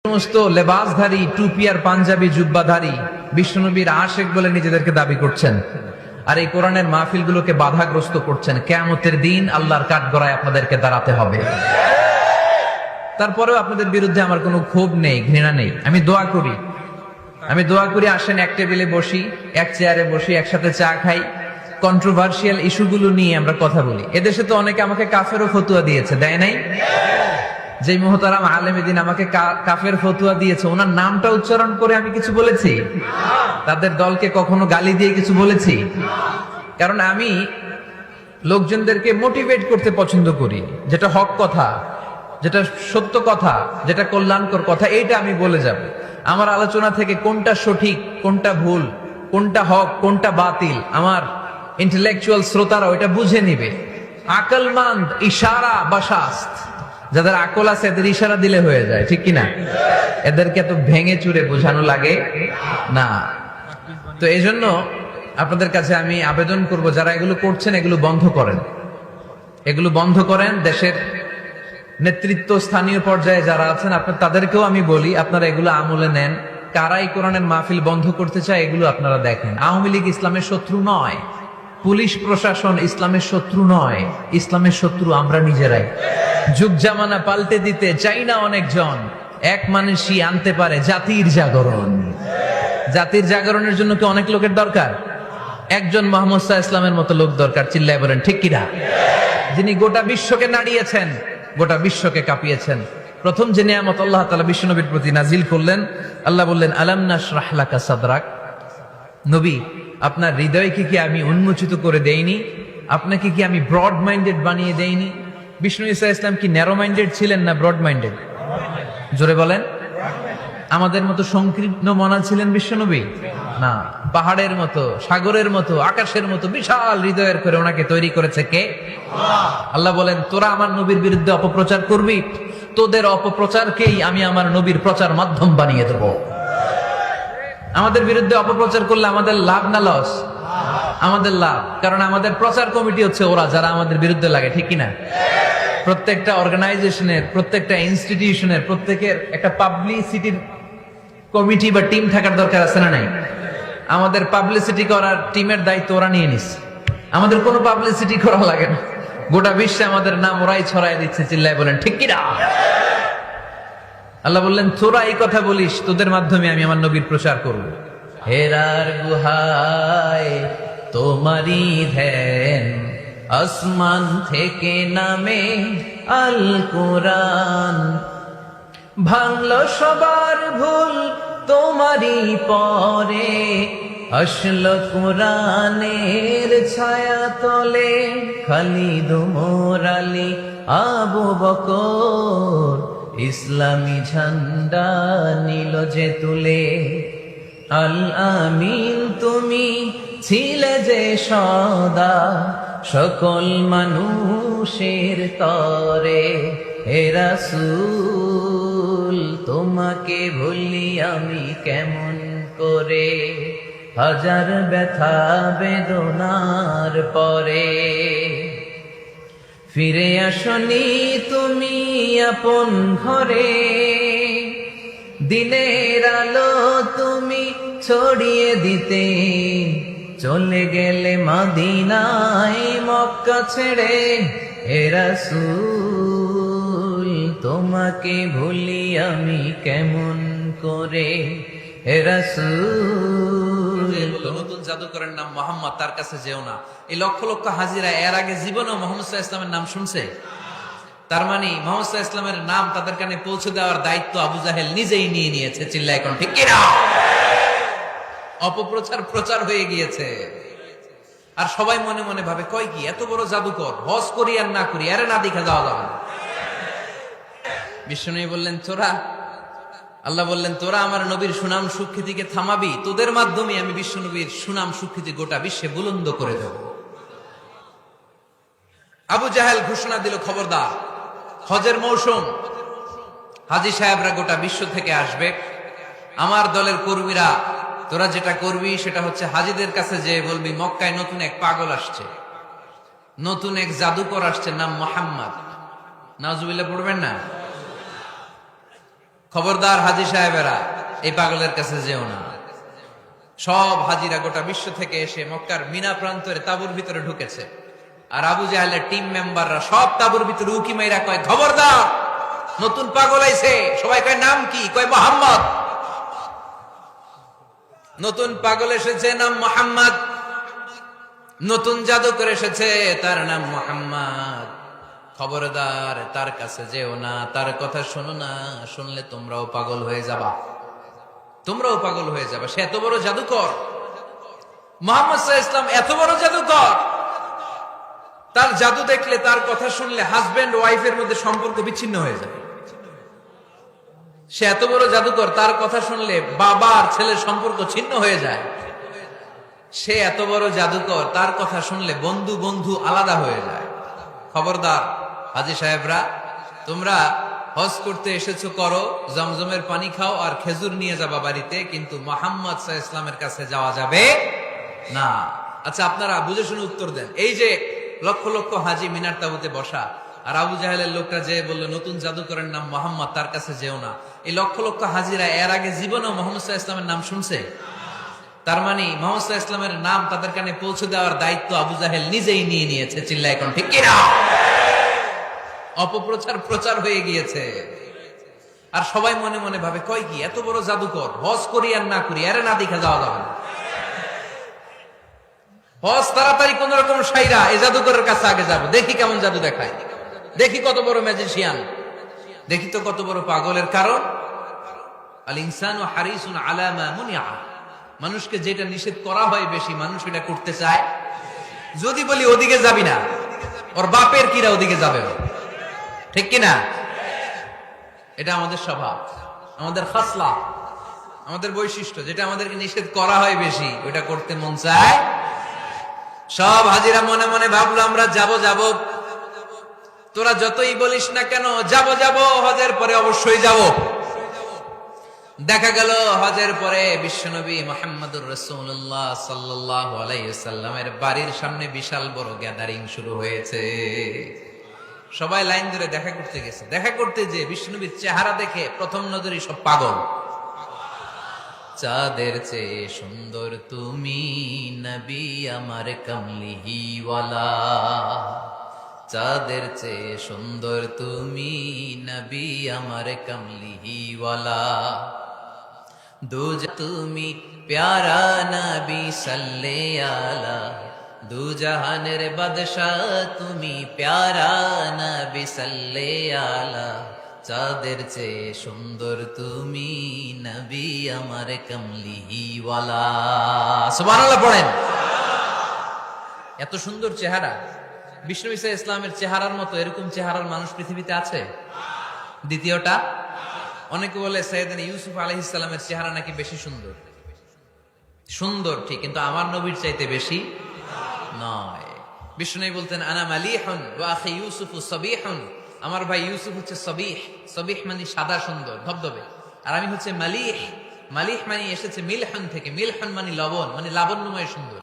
সমস্ত লেবাসধারী টুপি আর পাঞ্জাবি জুব্বাধারী বিশ্বনবীর আশেক বলে নিজেদেরকে দাবি করছেন, আর এই কোরআনের মাহফিলগুলোকে বাধাগ্রস্ত করছেন। কিয়ামতের দিন আল্লাহর কাঠগড়ায় আপনাদেরকে দাঁড়াতে হবে। তারপরেও আপনাদের বিরুদ্ধে আমার কোনো ক্ষোভ নেই, ঘৃণা নেই। আমি দোয়া করি আসেন এক টেবিলে বসি, এক চেয়ারে বসি, একসাথে চা খাই, কন্ট্রোভার্সিয়াল ইস্যুগুলো নিয়ে আমরা কথা বলি। এদেশে তো অনেকে আমাকে কাফেরও ফতুয়া দিয়েছে, দেয় নাই? যে মুহতারাম আলেম দিন আমাকে কাফের ফতুয়া দিয়েছে, ওনার নামটা উচ্চারণ করে আমি কিছু বলেছি? তাদের দলকে কখনো গালি দিয়ে কিছু বলেছি? কারণ আমি লোকজনদেরকে মোটিভেট করতে পছন্দ করি। যেটা হক কথা, যেটা সত্য কথা, যেটা কল্যাণকর কথা, এইটা আমি বলে যাব। আমার আলোচনা থেকে কোনটা সঠিক, কোনটা ভুল, কোনটা হক, কোনটা বাতিল, আমার ইন্টেলেকচুয়াল শ্রোতারা ওইটা বুঝে নিবে। আকলমান্দ ইশারা বা শাস্ত, যাদের আকল আছে এদের ইশারা দিলে হয়ে যায়, ঠিক কিনা? এদেরকে এত ভেঙে চুরে বোঝানো লাগে না। তো এই জন্য আপনাদের কাছে আমি আবেদন করব, যারা এগুলো করছেন এগুলো বন্ধ করেন, এগুলো বন্ধ করেন। দেশের নেতৃত্ব স্থানীয় পর্যায়ে যারা আছেন আপনার তাদেরকেও আমি বলি, আপনারা এগুলো আমলে নেন। কারাই কোরআনের মাহফিল বন্ধ করতে চায় এগুলো আপনারা দেখেন। আওয়ামী লীগ ইসলামের শত্রু নয়, পুলিশ প্রশাসন ইসলামের শত্রু নয়, ইসলামের শত্রু আমরা নিজেরাই। যুগ জামানা পাল্টে দিতে চাই না অনেকজন, এক মানুষই আনতে পারে জাতির জাগরণ। জাতির জাগরণের জন্য কি অনেক লোকের দরকার? একজন মুহাম্মদ সাল্লাল্লাহু আলাইহি ওয়াসাল্লামের মতো লোক দরকার। চিল্লায় বলেন ঠিক কিনা? যিনি গোটা বিশ্বকে নাড়িয়েছেন, গোটা বিশ্বকে কাঁপিয়েছেন। প্রথম যে নিয়ামত আল্লাহ তাআলা বিশ্বনবীর প্রতি নাজিল করলেন, আল্লাহ বললেন আলাম নাশরাহ লাকা সাদরাক। নবী, আপনার হৃদয়কে কি আমি উন্মোচিত করে দেইনি? আপনাকে কি আমি ব্রড মাইন্ডেড বানিয়ে দেইনি? বিষ্ণু ঈসা ইসলাম কি ন্যারো মাইন্ডেড ছিলেন না ব্রড মাইন্ডেড? জোরে বলেন। আমাদের মতো সংকীর্ণ মনা ছিলেন বিশ্বনবী? না, পাহাড়ের মতো, সাগরের মতো, আকাশের মতো বিশাল হৃদয়ের করে ওনাকে তৈরি করেছে কে? আল্লাহ বলেন, তোরা আমার নবীর বিরুদ্ধে অপপ্রচার করবি, তোদের অপপ্রচারকেই আমি আমার নবীর প্রচার মাধ্যম বানিয়ে দেব। আমাদের বিরুদ্ধে অপপ্রচার করলে আমাদের লাভ না লস? আমাদের লাভ, কারণ আমাদের প্রচার কমিটি হচ্ছে ওরা, যারা আমাদের বিরুদ্ধে লাগে, ঠিক কিনা? প্রত্যেকটা অর্গানাইজেশনের, প্রত্যেকটা ইনস্টিটিউশনের, প্রত্যেকের একটা পাবলিসিটির কমিটি বা টিম থাকার দরকার আছে না নাই? আমাদের পাবলিসিটি করার টিমের দায়িত্ব ওরা নিয়ে নিস। আমাদের কোনো পাবলিসিটি করা লাগে না, গোটা বিশ্বে আমাদের নাম ওরাই ছড়াই দিচ্ছে। চিল্লায় বলেন ঠিক কিনা? আল্লাহ বললেন, তোরা এই কথা বলিস, তোদের মাধ্যমে আমি আমার নবীর প্রচার করব। হেরার গুহায় তোমারই ধ্যান, আসমান থেকে নামে আল কোরআন, ভাঙলো সবার ভুল তোমারই পরে, আসলো কোরআনের ছায়া তলে, খালিদ ওমর আলী আবু বকর, ইসলামী ঝান্ডা নিল যে তুলে। আল আমিন তুমি ছিলে যে সদা, সকল মানুষের তরে। হে রাসূল তোমাকে ভুলি আমি কেমন করে, হাজার ব্যথা বেদনার পরে। ফিরে আসনি তুমি আপন ঘরে, দিনের আলো তুমি ছড়িয়ে দিতে, চলে গেলে মদিনায় মক্কা ছেড়ে। হে রাসূল তোমাকে ভুলি আমি কেমন করে, হে রাসূল। নতুন জাদুকরের নাম মোহাম্মদ, তার কাছে যেও না। এই লক্ষ লক্ষ হাজিরা এর আগে জীবনেও মোহাম্মদ সাল্লাল্লাহু আলাইহি ওয়াসাল্লামের নাম শুনছে? তার মানে মোহাম্মদ সাল্লাল্লাহু আলাইহি ওয়াসাল্লামের নাম তাদের কানে পৌঁছে দেওয়ার দায়িত্ব আবু জাহেল নিজেই নিয়ে নিয়েছে। চিল্লায় এখন ঠিক কিনা? অপপ্রচার প্রচার হয়ে গিয়েছে। আর সবাই মনে মনে ভাবে, কয় কি এত বড় জাদুকর, হজ করি আর না করি, আরে না দেখা যাওয়া যাবে না। বিষ্ণু বললেন, তোরা, আল্লাহ বললেন, তোরা আমার নবীর সুনাম সুখ্যাতিকে থামাবি, তোদের মাধ্যমে আমি বিশ্ব নবীর সুনাম সুখ্যাতি গোটা বিশ্বে বুলন্দ করে দেব। আবু জাহেল ঘোষণা দিল, খবরদার, হজের মৌসুম, হাজী সাহেবরা গোটা বিশ্ব থেকে আসবে, আমার দলের কর্মীরা তোরা যেটা করবি সেটা হচ্ছে হাজীদের কাছে যে বলবি মক্কায় নতুন এক পাগল আসছে, নতুন এক জাদুকর আসছে, নাম মুহাম্মদ। নাউজুবিল্লাহ পড়বেন না? খবরদার হাজী সাহেবেরা, এই পাগলের কাছে যেও না। সব হাজিরা গোটা বিশ্ব থেকে এসে মক্কার মিনা প্রান্তরে তাঁবুর ভিতরে ঢুকেছে, আর আবু জাহেলের টিম মেম্বাররা সব তাঁবুর ভিতরে উকি মাইরা কয়, খবরদার, নতুন পাগল আইছে। সবাই কয়, নাম কি? কয়, মুহাম্মদ। নতুন পাগল এসেছে, নাম মুহাম্মদ। নতুন জাদুকর এসেছে, তার নাম মুহাম্মদ। খবরদার, তার কাছে যেও না, তার কথা শোনো না, শুনলে তোমরাও পাগল হয়ে যাবা, তোমরাও পাগল হয়ে যাবা। সে এত বড় জাদুকর, মুহাম্মদ সাল্লাল্লাহু আলাইহি ওয়াসাল্লাম এত বড় জাদুকর, তার জাদু দেখলে, তার কথা শুনলে হাজবেন্ড ওয়াইফের মধ্যে সম্পর্ক বিচ্ছিন্ন হয়ে যায়। সে এত বড় জাদুকর, তার কথা শুনলে বাবা আর ছেলের সম্পর্ক ছিন্ন হয়ে যায়। সে এত বড় জাদুকর, তার কথা শুনলে বন্ধু বন্ধু আলাদা হয়ে যায়। খবরদার হাজী সাহেবরা, তোমরা হজ করতে এসেছো, করো, জমজমের পানি খাও আর খেজুর নিয়ে যাবা বাড়িতে, কিন্তু মুহাম্মদ সাল্লাল্লাহু আলাইহি ওয়াসাল্লামের কাছে যাওয়া যাবে না। আচ্ছা, আপনারা বুঝে শুনে উত্তর দেন। এই যে লক্ষ লক্ষ হাজী মিনার তাঁবুতে বসা, আর আবু জাহেলের লোকটা যে বললো নতুন জাদুকরের নাম মুহাম্মদ, তার কাছে যেও না, এই লক্ষ লক্ষ হাজিরা এর আগে জীবনেও মুহাম্মদ সাল্লাল্লাহু আলাইহি ওয়াসাল্লামের নাম শুনছে? তার মানে মুহাম্মদ সাল্লাল্লাহু আলাইহি ওয়াসাল্লামের নাম তাদের কানে পৌঁছে দেওয়ার দায়িত্ব আবু জাহেল নিজেই নিয়ে নিয়েছে। চিল্লায় এখন ঠিক কিনা? অপপ্রচার প্রচার হয়ে গিয়েছে। আর সবাই মনে মনে ভাবে, কয় কি, এত বড় জাদুকর, হজ করি আর না করি, আরে না দেখা যাওয়া যাবে না। হজ তাড়াতাড়ি কোন রকম সাইরা এই জাদুকরের কাছে আগে যাবো, দেখি কেমন জাদু দেখায়, দেখি কত বড় ম্যাজিশিয়ান, দেখি তো কত বড় পাগলের। কারণ আল ইনসানু হারিসুন আলা মা মুনিআ, মানুষকে যেটা নিষেধ করা হয় বেশি, মানুষ এটা করতে চায়। যদি বলি ওদিকে যাবি না, ওর বাপের কিরা ওদিকে যাবে, ঠিক কিনা? এটা আমাদের স্বভাব, আমাদের খাসলা, আমাদের বৈশিষ্ট্য। যেটা আমাদেরকে নিষেধ করা হয় বেশি, ওটা করতে মন চায়। সব হাজিরা মনে মনে ভাবলো, আমরা যাব যাব, তোরা যতই বলিস না কেন, যাব যাব, হজের পরে অবশ্যই যাব। দেখা গেল হজের পরে বিশ্বনবী মুহাম্মদুর রাসূলুল্লাহ সাল্লাল্লাহু আলাইহি ওয়াসাল্লামের বাড়ির সামনে বিশাল বড় গ্যাদারিং শুরু হয়েছে। সবাই লাইন ধরে দেখা করতে গেছে। দেখা করতে যে বিশ্বনবীর চেহারা দেখে প্রথম নজরই সব পাগল। চাঁদের চেয়ে সুন্দর তুমি নবী আমার কমলিহিওয়ালা, চাঁদের চেয়ে সুন্দর তুমি নবী আমার কমলিহিওয়ালা, তুমি প্যারা নবী সাল্লে আলা, দু জাহানের বাদশাহ তুমি প্যারা নবী সাল্লে আলা, চাঁদের চেয়ে সুন্দর তুমি নবী আমার কমলিহিওয়ালা। সুবহানাল্লাহ পড়েন। এত সুন্দর চেহারা, বিষ্ণু ঈসা ইসলামের চেহারার মতো এরকম চেহারার মানুষ পৃথিবীতে আছে? দ্বিতীয়টা, অনেকে বলে সাইয়েদনা ইউসুফ আলাইহিস সালামের চেহারা নাকি বেশি সুন্দর। সুন্দর ঠিক, কিন্তু আমার নবীর চাইতে বেশি নয়। বিষ্ণু বলতেন, আনা মালিহুন ওয়া আখি ইউসুফু সাবিহুন, আমার ভাই ইউসুফ হচ্ছে সবিহ, সবিহ মানে সাদা সুন্দর ধবধবে, আর আমি হচ্ছে মালিহ, মালিহ মানে এসেছে মিলহন থেকে, মিলহন মানে লবণ, মানে লাবণ্যময় সুন্দর।